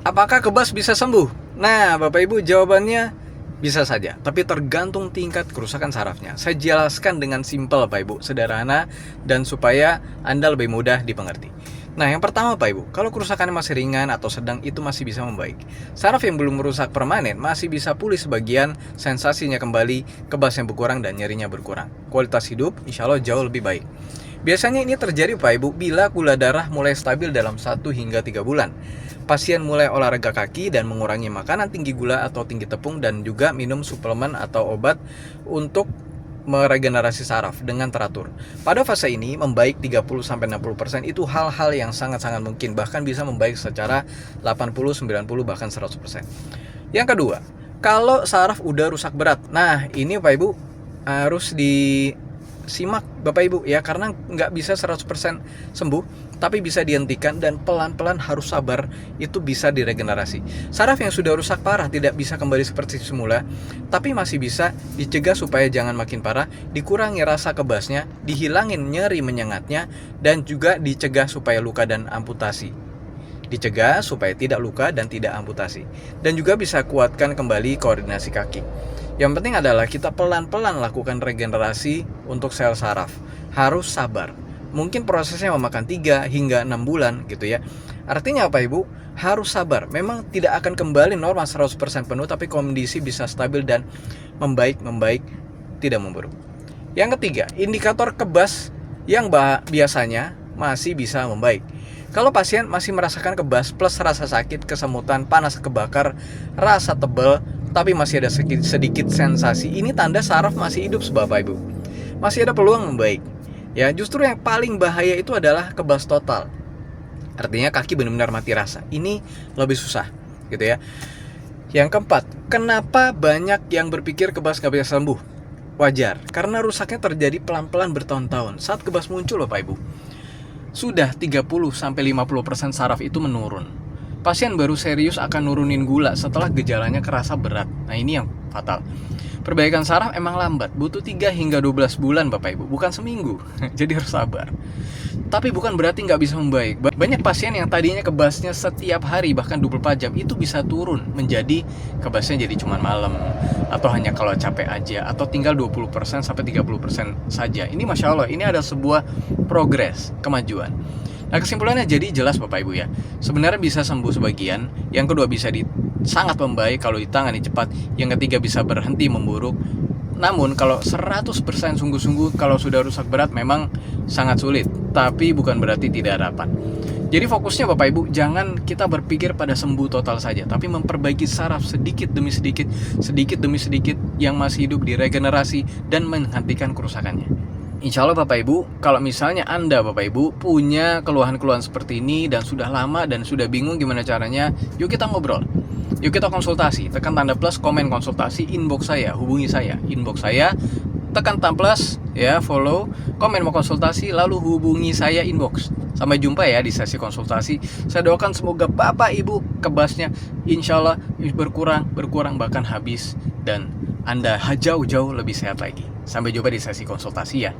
Apakah kebas bisa sembuh? Nah, Bapak Ibu, jawabannya bisa saja, tapi tergantung tingkat kerusakan sarafnya. Saya jelaskan dengan simpel, Bapak Ibu, sederhana, dan supaya Anda lebih mudah dimengerti. Nah, yang pertama, Bapak Ibu, kalau kerusakannya masih ringan atau sedang, itu masih bisa membaik. Saraf yang belum merusak permanen masih bisa pulih sebagian, sensasinya kembali, kebasnya berkurang, dan nyerinya berkurang. Kualitas hidup, insya Allah jauh lebih baik. Biasanya ini terjadi, Pak Ibu, bila gula darah mulai stabil dalam 1 hingga 3 bulan. Pasien mulai olahraga kaki dan mengurangi makanan tinggi gula atau tinggi tepung, dan juga minum suplemen atau obat untuk meregenerasi saraf dengan teratur. Pada fase ini membaik 30-60% itu hal-hal yang sangat-sangat mungkin, bahkan bisa membaik secara 80-90 bahkan 100%. Yang kedua, kalau saraf udah rusak berat. Nah, ini Pak Ibu harus disimak Bapak Ibu ya, karena nggak bisa 100% sembuh, tapi bisa dihentikan dan pelan-pelan harus sabar, itu bisa diregenerasi. Saraf yang sudah rusak parah tidak bisa kembali seperti semula, tapi masih bisa dicegah supaya jangan makin parah, dikurangi rasa kebasnya, dihilangin nyeri menyengatnya, dan juga dicegah supaya luka dan amputasi. Dicegah supaya tidak luka dan tidak amputasi. Dan juga bisa kuatkan kembali koordinasi kaki. Yang penting adalah kita pelan-pelan lakukan regenerasi untuk sel saraf. Harus sabar. Mungkin prosesnya memakan 3 hingga 6 bulan gitu ya. Artinya apa Ibu? Harus sabar. Memang tidak akan kembali normal 100% penuh, tapi kondisi bisa stabil dan membaik, tidak memburuk. Yang ketiga, indikator kebas yang biasanya masih bisa membaik. Kalau pasien masih merasakan kebas plus rasa sakit, kesemutan, panas, kebakar, rasa tebal, tapi masih ada sedikit sensasi, ini tanda saraf masih hidup, Bapak Ibu. Masih ada peluang membaik. Ya, justru yang paling bahaya itu adalah kebas total. Artinya kaki benar-benar mati rasa. Ini lebih susah, gitu ya. Yang keempat, kenapa banyak yang berpikir kebas gak bisa sembuh? Wajar, karena rusaknya terjadi pelan-pelan bertahun-tahun. Saat kebas muncul loh Pak Ibu, sudah 30-50% saraf itu menurun. Pasien baru serius akan nurunin gula setelah gejalanya kerasa berat. Nah, ini yang fatal. Perbaikan saraf emang lambat, butuh 3 hingga 12 bulan Bapak Ibu, bukan seminggu. Jadi harus sabar. Tapi bukan berarti nggak bisa membaik. Banyak pasien yang tadinya kebasnya setiap hari, bahkan 24 jam, itu bisa turun menjadi kebasnya jadi cuma malam, atau hanya kalau capek aja, atau tinggal 20% sampai 30% saja. Ini Masya Allah, ini ada sebuah progres, kemajuan. Nah, kesimpulannya jadi jelas Bapak Ibu ya. Sebenarnya bisa sembuh sebagian, yang kedua bisa sangat membaik kalau ditangani cepat, yang ketiga bisa berhenti memburuk. Namun kalau 100% sungguh-sungguh kalau sudah rusak berat memang sangat sulit, tapi bukan berarti tidak ada harapan. Jadi fokusnya Bapak Ibu, jangan kita berpikir pada sembuh total saja, tapi memperbaiki saraf sedikit demi sedikit yang masih hidup, diregenerasi dan menghentikan kerusakannya. Insya Allah Bapak Ibu, kalau misalnya Anda Bapak Ibu punya keluhan-keluhan seperti ini dan sudah lama dan sudah bingung gimana caranya, yuk kita ngobrol. Yuk kita konsultasi, tekan tanda plus, komen konsultasi, inbox saya, hubungi saya, inbox saya, tekan tanda plus, ya, follow, komen mau konsultasi, lalu hubungi saya inbox. Sampai jumpa ya di sesi konsultasi. Saya doakan semoga Bapak Ibu kebasnya insya Allah berkurang bahkan habis, dan Anda jauh-jauh lebih sehat lagi. Sampai jumpa di sesi konsultasi ya.